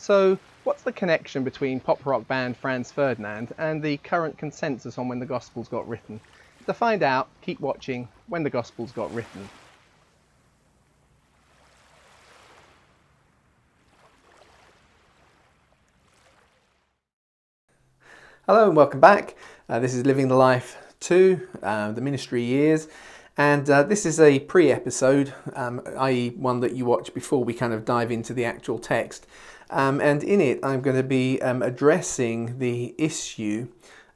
So, what's the connection between pop rock band Franz Ferdinand and the current consensus on when the Gospels got written? To find out, keep watching When the Gospels Got Written. Hello and welcome back. This is Living the Life 2, the ministry years, and this is a pre-episode, i.e. one that you watch before we kind of dive into the actual text. And in it I'm going to be addressing the issue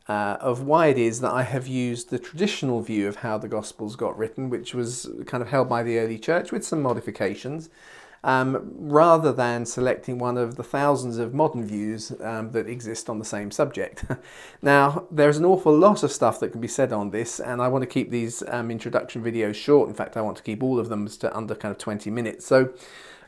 of why it is that I have used the traditional view of how the Gospels got written, which was kind of held by the early church with some modifications, rather than selecting one of the thousands of modern views that exist on the same subject. Now, there's an awful lot of stuff that can be said on this, and I want to keep these introduction videos short. In fact, I want to keep all of them to under kind of 20 minutes. So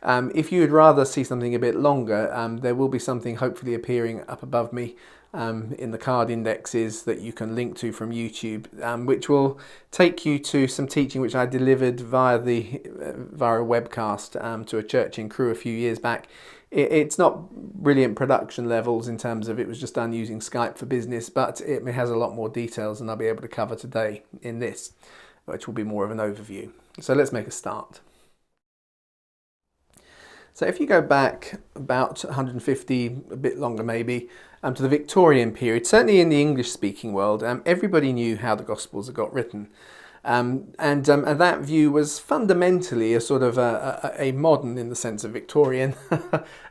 if you would rather see something a bit longer, there will be something hopefully appearing up above me in the card indexes that you can link to from YouTube, which will take you to some teaching which I delivered via a webcast to a church in Crewe a few years back. It's not brilliant production levels in terms of it was just done using Skype for Business, but it has a lot more details than I'll be able to cover today in this, which will be more of an overview. So let's make a start. So if you go back about 150, a bit longer maybe, to the Victorian period, certainly in the English-speaking world, everybody knew how the Gospels had got written. And that view was fundamentally a sort of a modern, in the sense of Victorian,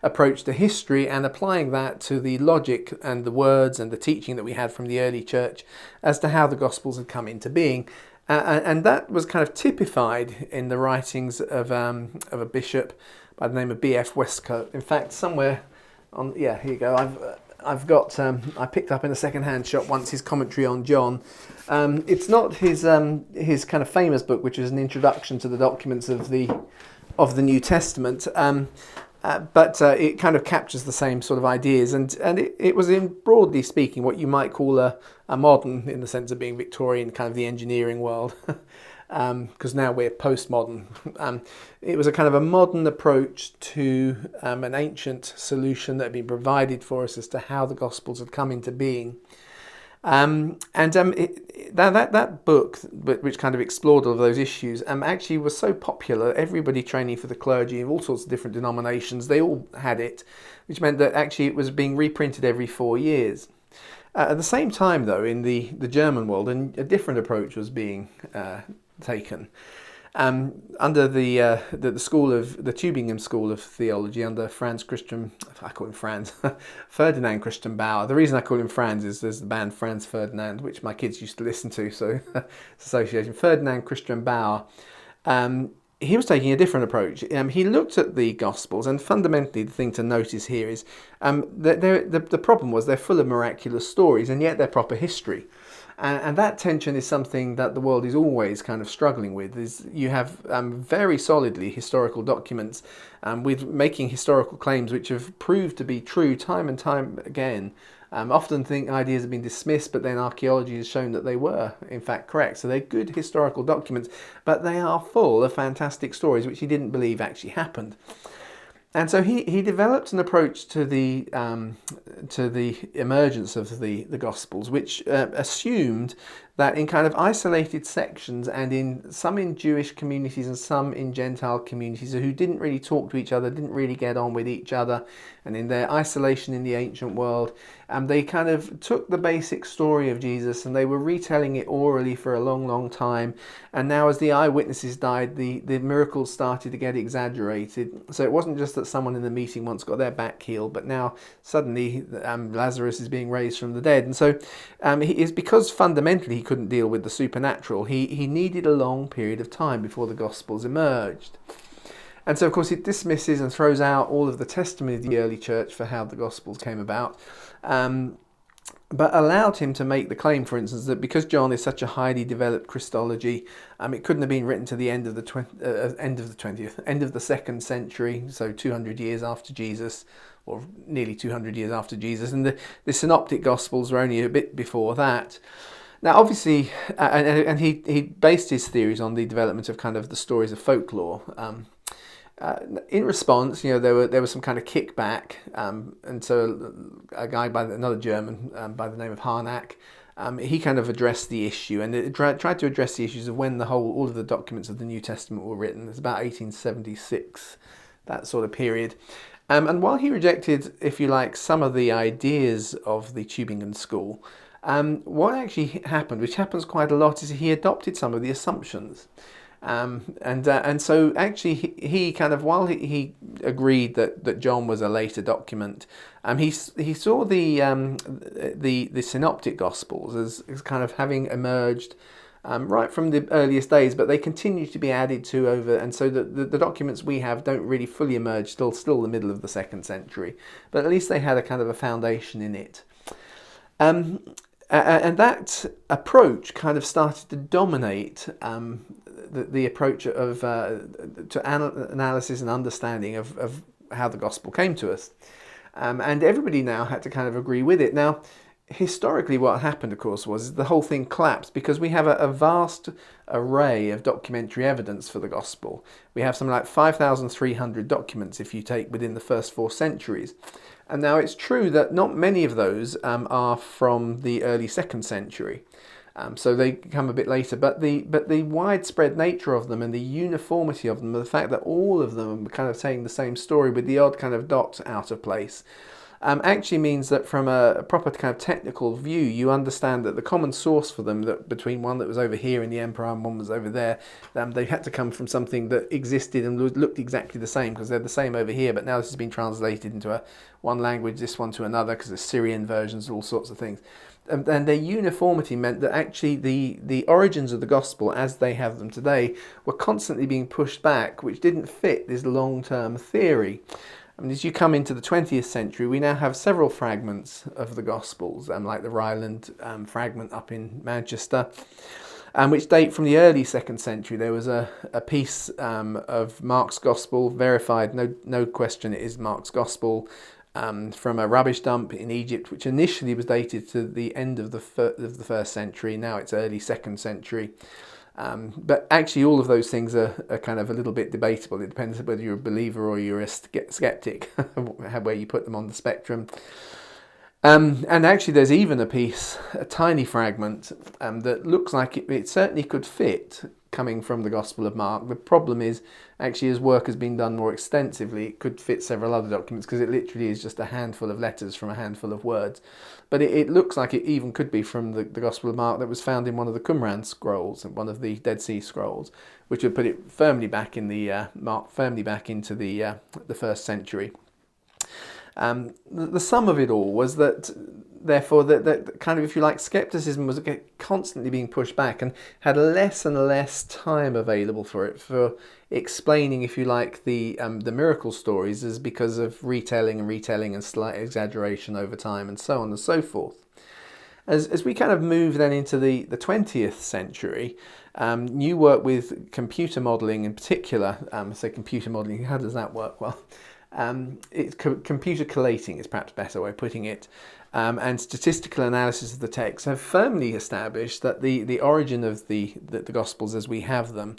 approach to history, and applying that to the logic and the words and the teaching that we had from the early church as to how the Gospels had come into being. And that was kind of typified in the writings of a bishop by the name of B.F. Westcott. In fact, somewhere on, yeah, here you go. I've got, I picked up in a second-hand shop once his commentary on John. It's not his kind of famous book, which is an introduction to the documents of the New Testament, but it kind of captures the same sort of ideas, and it was, in broadly speaking, what you might call a modern, in the sense of being Victorian, kind of the engineering world. Because now we're postmodern. It was a kind of a modern approach to an ancient solution that had been provided for us as to how the Gospels had come into being. That book, which kind of explored all of those issues, actually was so popular. Everybody training for the clergy of all sorts of different denominations, they all had it, which meant that actually it was being reprinted every 4 years. At the same time, though, in the German world, a different approach was being taken. Under the school of the Tübingen School of Theology, under Ferdinand Christian Bauer. The reason I call him Franz is there's the band Franz Ferdinand, which my kids used to listen to, so association. Ferdinand Christian Bauer. He was taking a different approach. He looked at the Gospels, and fundamentally the thing to notice here is that the problem was they're full of miraculous stories, and yet they're proper history. And that tension is something that the world is always kind of struggling with. Is you have very solidly historical documents with making historical claims which have proved to be true time and time again. Often ideas have been dismissed, but then archaeology has shown that they were, in fact, correct. So they're good historical documents, but they are full of fantastic stories which he didn't believe actually happened. And so he developed an approach to the emergence of the Gospels, which assumed that in kind of isolated sections, and some in Jewish communities and some in Gentile communities who didn't really talk to each other, didn't really get on with each other, and in their isolation in the ancient world, they kind of took the basic story of Jesus and they were retelling it orally for a long, long time. And now as the eyewitnesses died, the miracles started to get exaggerated. So it wasn't just that someone in the meeting once got their back healed, but now suddenly Lazarus is being raised from the dead. And so it's because fundamentally he couldn't deal with the supernatural. He needed a long period of time before the Gospels emerged. And so, of course, it dismisses and throws out all of the testimony of the early church for how the Gospels came about, but allowed him to make the claim, for instance, that because John is such a highly developed Christology, it couldn't have been written to the end of the 2nd century, so 200 years after Jesus, or nearly 200 years after Jesus, and the Synoptic Gospels were only a bit before that. Now, obviously, and he based his theories on the development of kind of the stories of folklore. In response, there was some kind of kickback, and so a guy another German by the name of Harnack, he kind of addressed the issue, and it tried to address the issues of when all of the documents of the New Testament were written. It's about 1876, that sort of period. And while he rejected, if you like, some of the ideas of the Tübingen school, what actually happened, which happens quite a lot, is he adopted some of the assumptions. And so actually he kind of, while he agreed that John was a later document, he saw the synoptic gospels as kind of having emerged right from the earliest days, but they continue to be added to over, and so the documents we have don't really fully emerge till still the middle of the 2nd century, but at least they had a kind of a foundation in it. And that approach kind of started to dominate the approach of to analysis and understanding of how the gospel came to us. And everybody now had to kind of agree with it. Now, historically what happened, of course, was the whole thing collapsed because we have a vast array of documentary evidence for the gospel. We have something like 5,300 documents if you take within the first 4 centuries. And now it's true that not many of those are from the early 2nd century. So they come a bit later, but the widespread nature of them and the uniformity of them, the fact that all of them are kind of saying the same story with the odd kind of dot out of place, actually means that from a proper kind of technical view, you understand that the common source for them, that between one that was over here in the emperor and one was over there, they had to come from something that existed and looked exactly the same, because they're the same over here, but now this has been translated into one language, this one to another, because there's Syrian versions, all sorts of things. And their uniformity meant that actually the origins of the gospel as they have them today were constantly being pushed back, which didn't fit this long-term theory. I mean, as you come into the 20th century, we now have several fragments of the Gospels, like the Ryland fragment up in Manchester, which date from the early 2nd century. There was a piece of Mark's Gospel, verified, no question it is Mark's Gospel, from a rubbish dump in Egypt, which initially was dated to the end of the 1st century. Now it's early 2nd century. But actually all of those things are kind of a little bit debatable. It depends whether you're a believer or you're a skeptic, where you put them on the spectrum. And actually there's even a tiny fragment that looks like it certainly could fit coming from the Gospel of Mark. The problem is, actually, as work has been done more extensively, it could fit several other documents because it literally is just a handful of letters from a handful of words. But it looks like it even could be from the Gospel of Mark that was found in one of the Qumran scrolls, one of the Dead Sea Scrolls, which would put it firmly back in firmly back into the 1st century. The sum of it all was that, therefore, that kind of, if you like, skepticism was constantly being pushed back and had less and less time available for explaining, if you like, the miracle stories, as because of retelling and slight exaggeration over time and so on and so forth. As we kind of move then into the 20th century, new work with computer modelling in particular, computer modelling, how does that work? Well, it's computer collating is perhaps a better way of putting it, and statistical analysis of the text have firmly established that the origin of the Gospels as we have them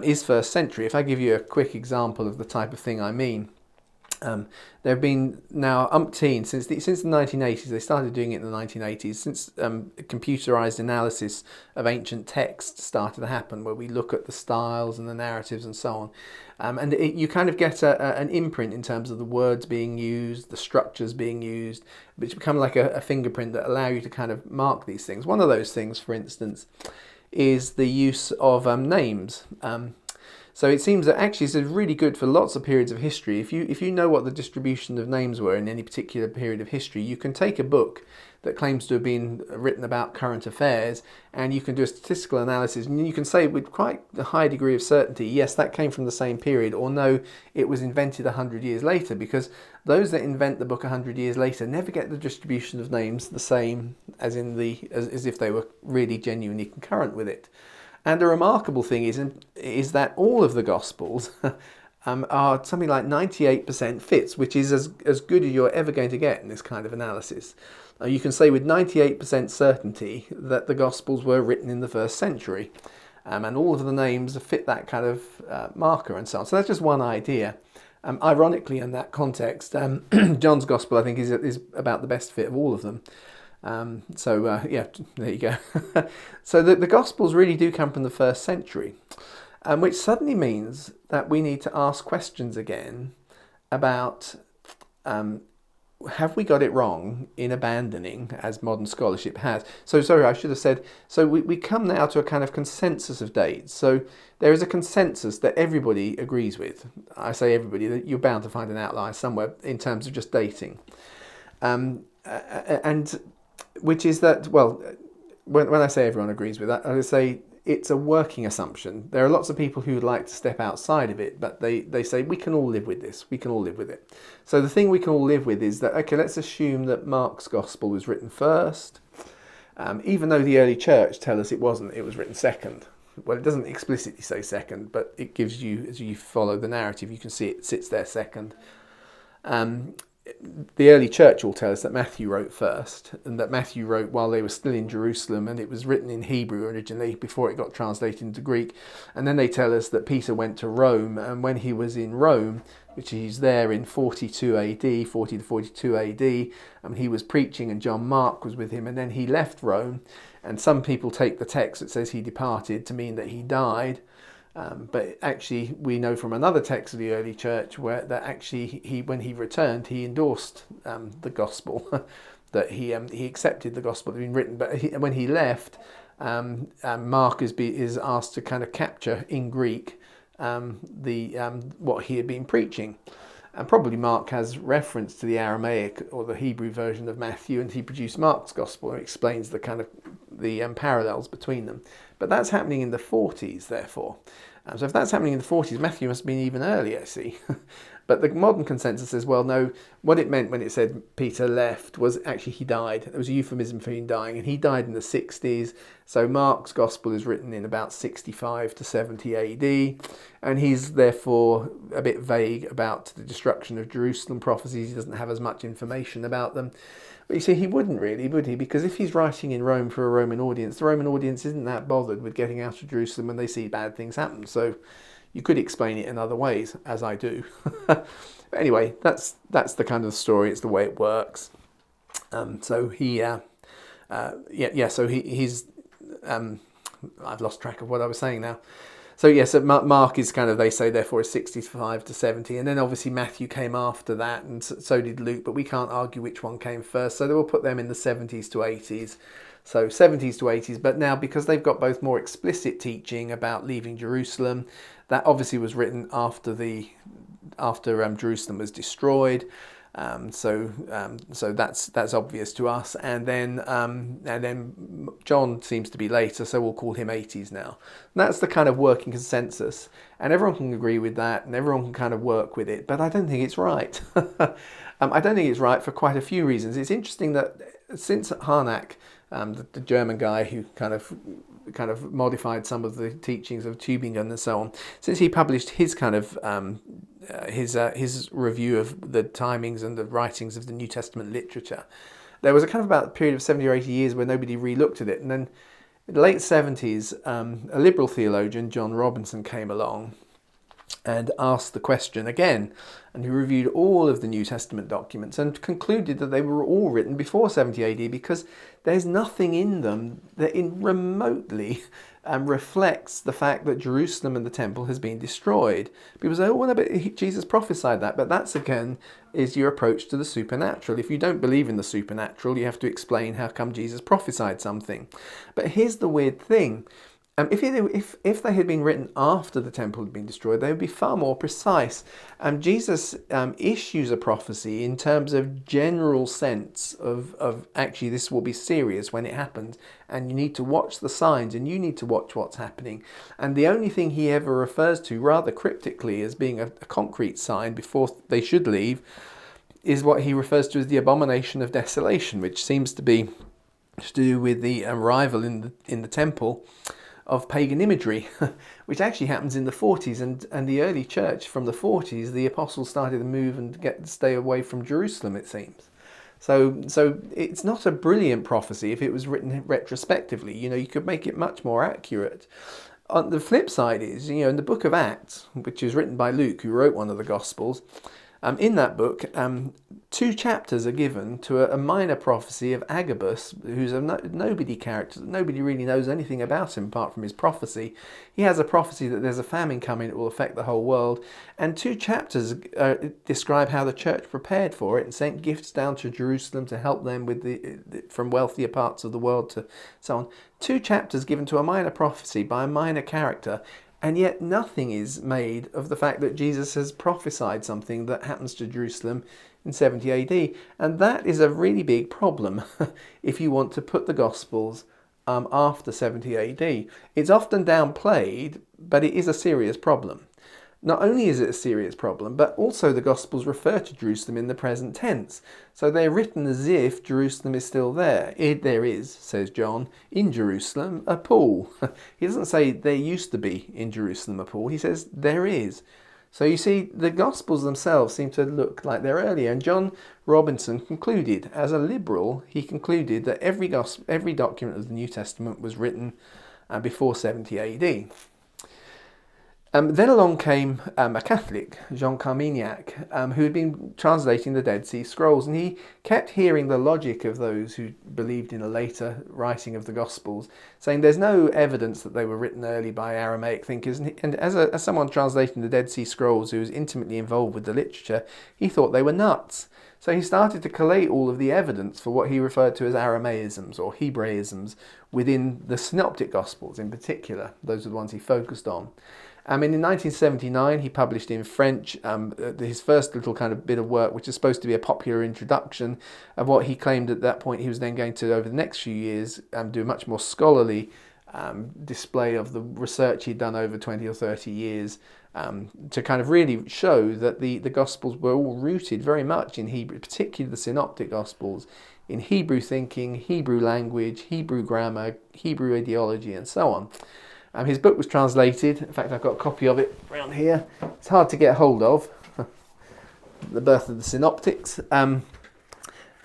is 1st century. If I give you a quick example of the type of thing I mean, there have been now umpteen since the 1980s. They started doing it in the 1980s. Since computerized analysis of ancient texts started to happen, where we look at the styles and the narratives and so on, and you kind of get an imprint in terms of the words being used, the structures being used, which become like a fingerprint that allow you to kind of mark these things. One of those things, for instance, is the use of names. So it seems that actually it's really good for lots of periods of history. If you know what the distribution of names were in any particular period of history, you can take a book that claims to have been written about current affairs, and you can do a statistical analysis, and you can say with quite a high degree of certainty, yes, that came from the same period, or no, it was invented 100 years later, because those that invent the book 100 years later never get the distribution of names the same as if they were really genuinely concurrent with it. And the remarkable thing is that all of the Gospels are something like 98% fits, which is as good as you're ever going to get in this kind of analysis. You can say with 98% certainty that the Gospels were written in the 1st century. and all of the names fit that kind of marker and so on. So that's just one idea. Ironically, in that context, John's Gospel, I think, is about the best fit of all of them. Yeah, there you go. So the Gospels really do come from the 1st century, which suddenly means that we need to ask questions again about have we got it wrong in abandoning, as modern scholarship has? So sorry, I should have said, so we come now to a kind of consensus of dates. So there is a consensus that everybody agrees with. I say everybody, that you're bound to find an outlier somewhere in terms of just dating. And which is that, well, when I say everyone agrees with that, I would say it's a working assumption. There are lots of people who would like to step outside of it, but they say we can all live with this, we can all live with it. So the thing we can all live with is that, okay, let's assume that Mark's Gospel was written first, even though the early church tell us it wasn't, it was written second. Well, it doesn't explicitly say second, but it gives you, as you follow the narrative, you can see it sits there second. The early church will tell us that Matthew wrote first, and that Matthew wrote while they were still in Jerusalem, and it was written in Hebrew originally before it got translated into Greek. And then they tell us that Peter went to Rome, and when he was in Rome, which he's there in 42 AD, 40 to 42 AD, he was preaching, and John Mark was with him, and then he left Rome. And some people take the text that says he departed to mean that he died. But actually, we know from another text of the early church where that actually when he returned, he endorsed the gospel, that he accepted the gospel that had been written. But when he left, Mark is asked to kind of capture in Greek what he had been preaching. And probably Mark has reference to the Aramaic or the Hebrew version of Matthew, and he produced Mark's Gospel and explains the kind of the parallels between them. But that's happening in the 40s, therefore. So if that's happening in the 40s, Matthew must have been even earlier, see. But the modern consensus says, well, no, what it meant when it said Peter left was actually he died. It was a euphemism for him dying, and he died in the 60s. So Mark's Gospel is written in about 65 to 70 AD, and he's therefore a bit vague about the destruction of Jerusalem prophecies. He doesn't have as much information about them. But you see, he wouldn't really, would he? Because if he's writing in Rome for a Roman audience, the Roman audience isn't that bothered with getting out of Jerusalem when they see bad things happen. So you could explain it in other ways, as I do. But anyway, that's the kind of story. It's the way it works. So he's. I've lost track of what I was saying now. So yes, Mark is kind of, they say, therefore, is 65 to 70. And then obviously Matthew came after that, and so did Luke, but we can't argue which one came first. So they will put them in the 70s to 80s. So 70s to 80s. But now, because they've got both more explicit teaching about leaving Jerusalem, that obviously was written after Jerusalem was destroyed. So that's obvious to us, and then John seems to be later, so we'll call him 80s now. And that's the kind of working consensus, and everyone can agree with that, and everyone can kind of work with it. But I don't think it's right. I don't think it's right for quite a few reasons. It's interesting that since Harnack, the German guy who kind of modified some of the teachings of Tübingen and so on, since he published his kind of his review of the timings and the writings of the New Testament literature, there was a kind of about a period of 70 or 80 years where nobody re-looked at it. And then in the late 70s, a liberal theologian, John Robinson, came along and asked the question again, and he reviewed all of the New Testament documents and concluded that they were all written before 70 AD because there's nothing in them that remotely reflects the fact that Jerusalem and the temple has been destroyed. People say, oh, well, but Jesus prophesied that, but that's again is your approach to the supernatural. If you don't believe in the supernatural, you have to explain how come Jesus prophesied something. But here's the weird thing. If they had been written after the temple had been destroyed, they would be far more precise. Jesus issues a prophecy in terms of general sense of actually this will be serious when it happens, and you need to watch the signs and you need to watch what's happening. And the only thing he ever refers to rather cryptically as being a concrete sign before they should leave is what he refers to as the abomination of desolation, which seems to be to do with the arrival in the temple of pagan imagery, which actually happens in the 40s, and the early church from the 40s, the apostles started to move and stay away from Jerusalem, it seems. So it's not a brilliant prophecy if it was written retrospectively. You know, you could make it much more accurate. On the flip side is, in the book of Acts, which is written by Luke, who wrote one of the Gospels, in that book, 2 chapters are given to a minor prophecy of Agabus, who's a nobody character. Nobody really knows anything about him apart from his prophecy. He has a prophecy that there's a famine coming that will affect the whole world, and 2 chapters describe how the church prepared for it and sent gifts down to Jerusalem to help them with from wealthier parts of the world to so on. 2 chapters given to a minor prophecy by a minor character. And yet nothing is made of the fact that Jesus has prophesied something that happens to Jerusalem in 70 AD. And that is a really big problem if you want to put the Gospels after 70 AD. It's often downplayed, but it is a serious problem. Not only is it a serious problem, but also the Gospels refer to Jerusalem in the present tense. So they're written as if Jerusalem is still there. There is, says John, in Jerusalem a pool. He doesn't say there used to be in Jerusalem a pool. He says there is. So you see, the Gospels themselves seem to look like they're earlier. And John Robinson concluded, as a liberal, he concluded that every document of the New Testament was written before 70 AD. Then along came a Catholic, Jean Carmignac, who had been translating the Dead Sea Scrolls, and he kept hearing the logic of those who believed in a later writing of the Gospels, saying there's no evidence that they were written early by Aramaic thinkers. And as someone translating the Dead Sea Scrolls who was intimately involved with the literature, he thought they were nuts. So he started to collate all of the evidence for what he referred to as Aramaisms or Hebraisms within the Synoptic Gospels in particular. Those are the ones he focused on. In 1979, he published in French his first little kind of bit of work, which is supposed to be a popular introduction of what he claimed at that point he was then going to, over the next few years, do a much more scholarly display of the research he'd done over 20 or 30 years to kind of really show that the Gospels were all rooted very much in Hebrew, particularly the Synoptic Gospels, in Hebrew thinking, Hebrew language, Hebrew grammar, Hebrew ideology, and so on. His book was translated. In fact, I've got a copy of it around here. It's hard to get hold of. The Birth of the Synoptics. It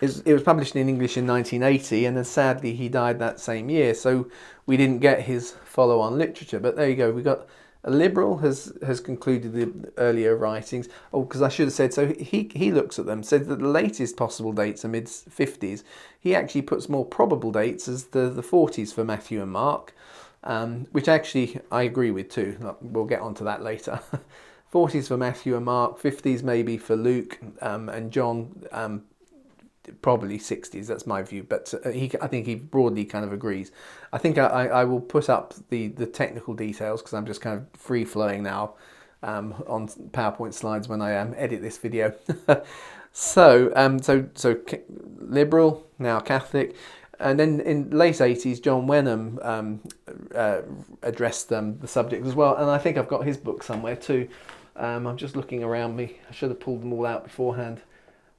was published in English in 1980, and then sadly he died that same year, so we didn't get his follow-on literature. But there you go. We got a liberal has concluded the earlier writings. Oh, because I should have said, so he looks at them, said that the latest possible dates are mid-50s. He actually puts more probable dates as the 40s for Matthew and Mark. Which actually I agree with too. We'll get onto that later. 40s for Matthew and Mark, 50s maybe for Luke, and John, probably 60s. That's my view, but I think he broadly kind of agrees. I think I will put up the technical details because I'm just kind of free flowing now on PowerPoint slides when I edit this video. So liberal, now Catholic. And then in the late 80s, John Wenham addressed the subject as well. And I think I've got his book somewhere too. I'm just looking around me. I should have pulled them all out beforehand.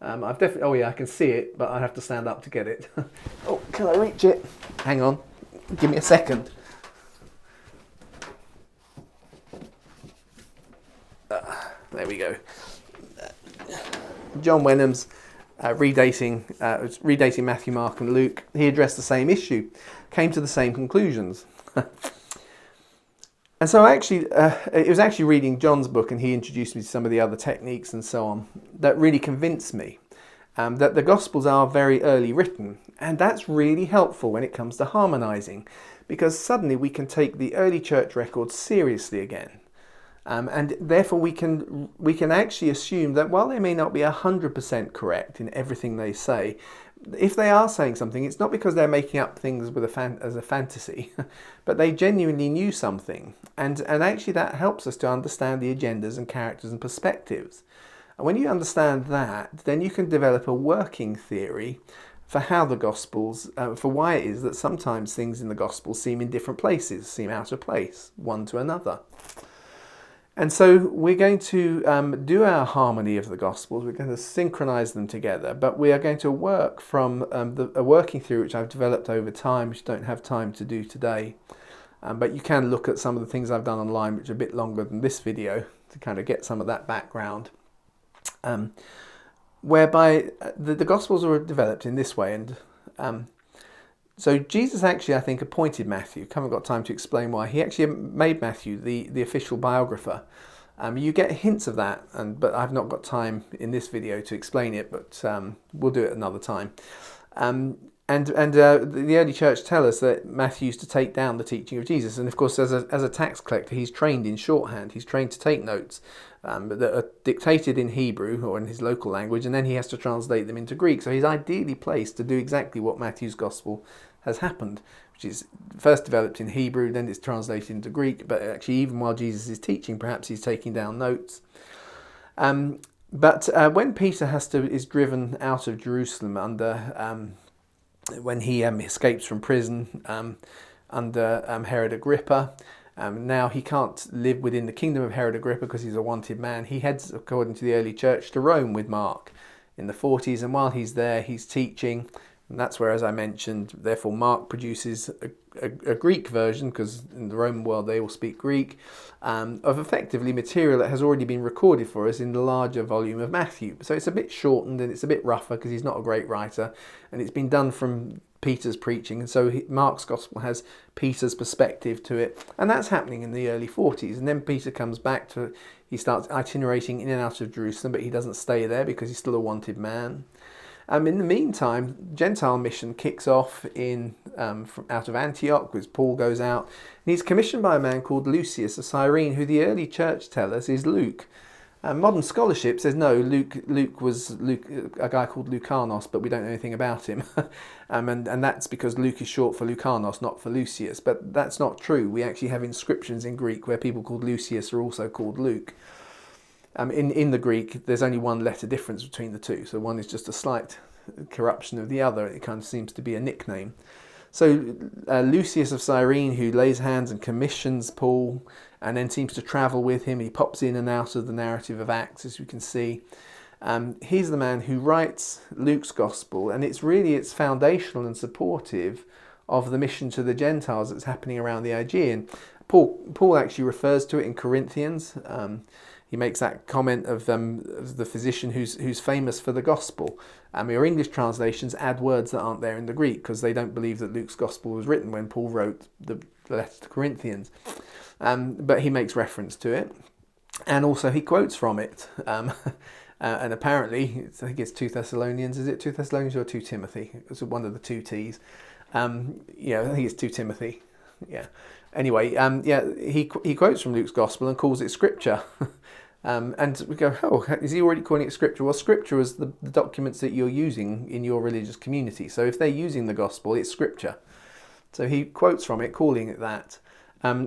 I've definitely, oh yeah, I can see it, but I have to stand up to get it. Oh, can I reach it? Hang on. Give me a second. There we go. John Wenham's redating Matthew, Mark and Luke. He addressed the same issue, came to the same conclusions. And so it was actually reading John's book, and he introduced me to some of the other techniques and so on, that really convinced me that the Gospels are very early written. And that's really helpful when it comes to harmonising, because suddenly we can take the early church records seriously again. And therefore we can actually assume that while they may not be 100% correct in everything they say, if they are saying something, it's not because they're making up things with as a fantasy, but they genuinely knew something. And actually that helps us to understand the agendas and characters and perspectives. And when you understand that, then you can develop a working theory for how the Gospels, for why it is that sometimes things in the Gospels seem in different places, seem out of place, one to another. And so we're going to do our harmony of the Gospels. We're going to synchronise them together, but we are going to work from a working theory which I've developed over time, which I don't have time to do today. But you can look at some of the things I've done online, which are a bit longer than this video, to kind of get some of that background. Whereby the Gospels were developed in this way, and So Jesus actually, I think, appointed Matthew. Haven't got time to explain why. He actually made Matthew the official biographer. You get hints of that, but I've not got time in this video to explain it, but we'll do it another time. The early church tell us that Matthew used to take down the teaching of Jesus, and of course, as a tax collector, he's trained in shorthand. He's trained to take notes that are dictated in Hebrew or in his local language, and then he has to translate them into Greek. So he's ideally placed to do exactly what Matthew's gospel has happened, which is first developed in Hebrew, then it's translated into Greek. But actually, even while Jesus is teaching, perhaps he's taking down notes. But when Peter is driven out of Jerusalem when he escapes from prison under Herod Agrippa, now he can't live within the kingdom of Herod Agrippa because he's a wanted man. He heads, according to the early church, to Rome with Mark in the 40s, and while he's there, he's teaching. And that's where, as I mentioned, therefore Mark produces a Greek version, because in the Roman world they all speak Greek, of effectively material that has already been recorded for us in the larger volume of Matthew. So it's a bit shortened and it's a bit rougher because he's not a great writer, and it's been done from Peter's preaching, and so Mark's gospel has Peter's perspective to it, and that's happening in the early 40s. And then Peter comes back he starts itinerating in and out of Jerusalem, but he doesn't stay there because he's still a wanted man. In the meantime, Gentile mission kicks off out of Antioch, as Paul goes out, and he's commissioned by a man called Lucius of Cyrene, who the early church tell us is Luke. Modern scholarship says no, Luke was a guy called Lucanos, but we don't know anything about him. And that's because Luke is short for Lucanos, not for Lucius. But that's not true. We actually have inscriptions in Greek where people called Lucius are also called Luke. In the Greek, there's only one letter difference between the two. So one is just a slight corruption of the other. It kind of seems to be a nickname. So Lucius of Cyrene, who lays hands and commissions Paul, and then seems to travel with him. He pops in and out of the narrative of Acts, as you can see. He's the man who writes Luke's gospel, and it's foundational and supportive of the mission to the Gentiles that's happening around the Aegean. Paul actually refers to it in Corinthians. He makes that comment of the physician who's famous for the gospel. Your English translations add words that aren't there in the Greek because they don't believe that Luke's gospel was written when Paul wrote the letter to Corinthians. But he makes reference to it, and also he quotes from it. And apparently, I think it's 2 Thessalonians. Is it 2 Thessalonians or 2 Timothy? It's one of the two T's. I think it's 2 Timothy. Yeah. Anyway, he quotes from Luke's gospel and calls it scripture. And we go, is he already calling it scripture? Well, scripture is the documents that you're using in your religious community. So if they're using the gospel, it's scripture. So he quotes from it, calling it that.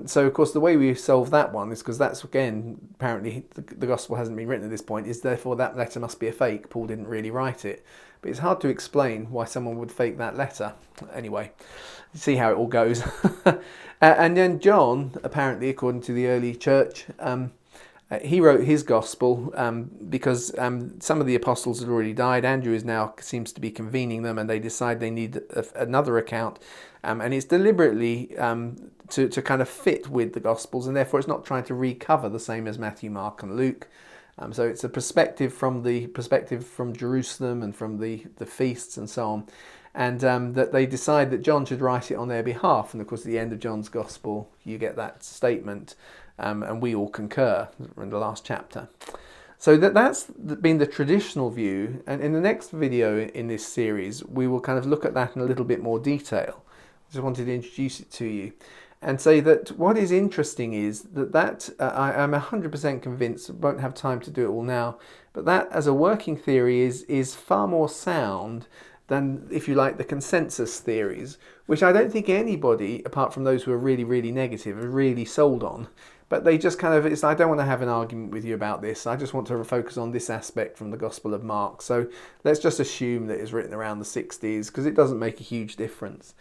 So, of course, the way we solve that one is because that's, again, apparently the gospel hasn't been written at this point, is therefore that letter must be a fake. Paul didn't really write it. But it's hard to explain why someone would fake that letter. Anyway, see how it all goes. And then John, apparently, according to the early church, he wrote his gospel because some of the apostles had already died. Andrew seems to be convening them, and they decide they need another account. And it's deliberately to kind of fit with the Gospels, and therefore it's not trying to recover the same as Matthew, Mark, and Luke. So it's a perspective from Jerusalem and from the feasts and so on, and that they decide that John should write it on their behalf. And of course, at the end of John's Gospel, you get that statement, and we all concur in the last chapter. So that's been the traditional view, and in the next video in this series, we will kind of look at that in a little bit more detail. I just wanted to introduce it to you and say that what is interesting is that I'm 100% convinced, won't have time to do it all now, but that as a working theory is far more sound than, if you like, the consensus theories, which I don't think anybody, apart from those who are really, really negative, are really sold on. But they just kind of, I don't want to have an argument with you about this. I just want to focus on this aspect from the Gospel of Mark. So let's just assume that it's written around the 60s, because it doesn't make a huge difference.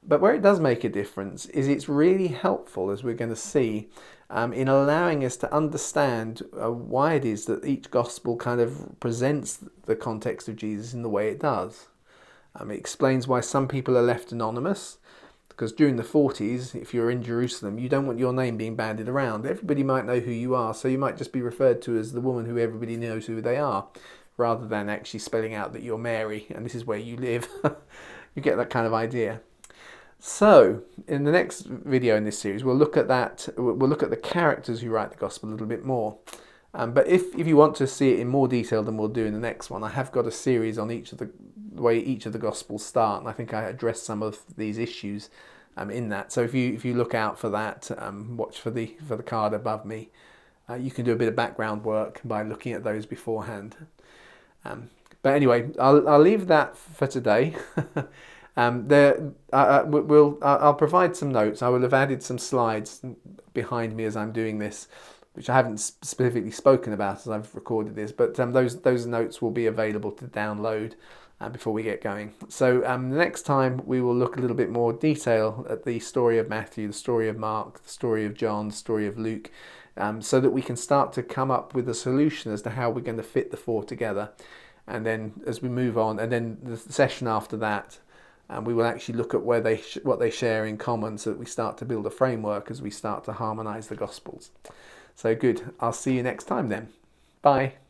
But where it does make a difference is it's really helpful, as we're going to see, in allowing us to understand why it is that each gospel kind of presents the context of Jesus in the way it does. It explains why some people are left anonymous, because during the 40s, if you're in Jerusalem, you don't want your name being bandied around. Everybody might know who you are, so you might just be referred to as the woman who everybody knows who they are, rather than actually spelling out that you're Mary and this is where you live. You get that kind of idea. So, in the next video in this series, we'll look at that. We'll look at the characters who write the gospel a little bit more. But if you want to see it in more detail than we'll do in the next one, I have got a series on each of the way each of the gospels start, and I think I address some of these issues in that. So if you look out for that, watch for the card above me. You can do a bit of background work by looking at those beforehand. But anyway, I'll leave that for today. I'll provide some notes. I will have added some slides behind me as I'm doing this, which I haven't specifically spoken about as I've recorded this, but those notes will be available to download before we get going. So the next time we will look a little bit more detail at the story of Matthew, the story of Mark, the story of John, the story of Luke, so that we can start to come up with a solution as to how we're going to fit the four together. And then as we move on, and then the session after that, we will actually look at where what they share in common, so that we start to build a framework as we start to harmonise the Gospels. So good. I'll see you next time then. Bye.